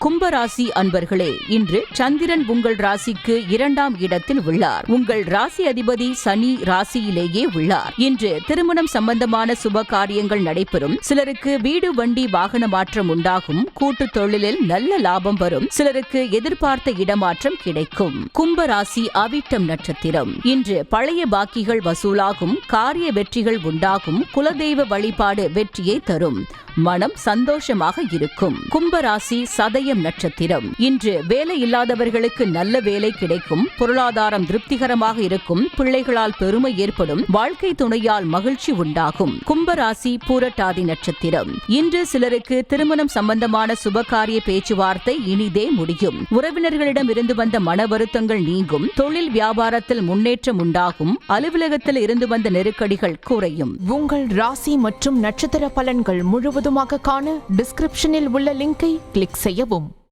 கும்பராசி அன்பர்களே, இன்று சந்திரன் உங்கள் ராசிக்கு 2ஆம் இடத்தில் உள்ளார். உங்கள் ராசி அதிபதி சனி ராசியிலேயே உள்ளார். இன்று திருமணம் சம்பந்தமான சுப காரியங்கள் நடைபெறும். சிலருக்கு வீடு வண்டி வாகன மாற்றம் உண்டாகும். கூட்டு தொழிலில் நல்ல லாபம் வரும். சிலருக்கு எதிர்பார்த்த இடமாற்றம் கிடைக்கும். கும்பராசி அவிட்டம் நட்சத்திரம். இன்று பழைய பாக்கிகள் வசூலாகும். காரிய வெற்றிகள் உண்டாகும். குலதெய்வ வழிபாடு வெற்றியை தரும். மனம் சந்தோஷமாக இருக்கும். கும்பராசி சதயம் நட்சத்திரம். இன்று வேலை இல்லாதவர்களுக்கு நல்ல வேலை கிடைக்கும். பொருளாதாரம் திருப்திகரமாக இருக்கும். பிள்ளைகளால் பெருமை ஏற்படும். வாழ்க்கை துணையால் மகிழ்ச்சி உண்டாகும். கும்பராசி பூரட்டாதி நட்சத்திரம். இன்று சிலருக்கு திருமணம் சம்பந்தமான சுபகாரிய பேச்சுவார்த்தை இனிதே முடியும். உறவினர்களிடம் இருந்து வந்த மன வருத்தங்கள் நீங்கும். தொழில் வியாபாரத்தில் முன்னேற்றம் உண்டாகும். அலுவலகத்தில் இருந்து வந்த நெருக்கடிகள் குறையும். உங்கள் ராசி மற்றும் நட்சத்திர பலன்கள் முழுவதுமாக காண டிஸ்கிரிப்ஷனில் உள்ள லிங்கை கிளிக் செய்யவும்.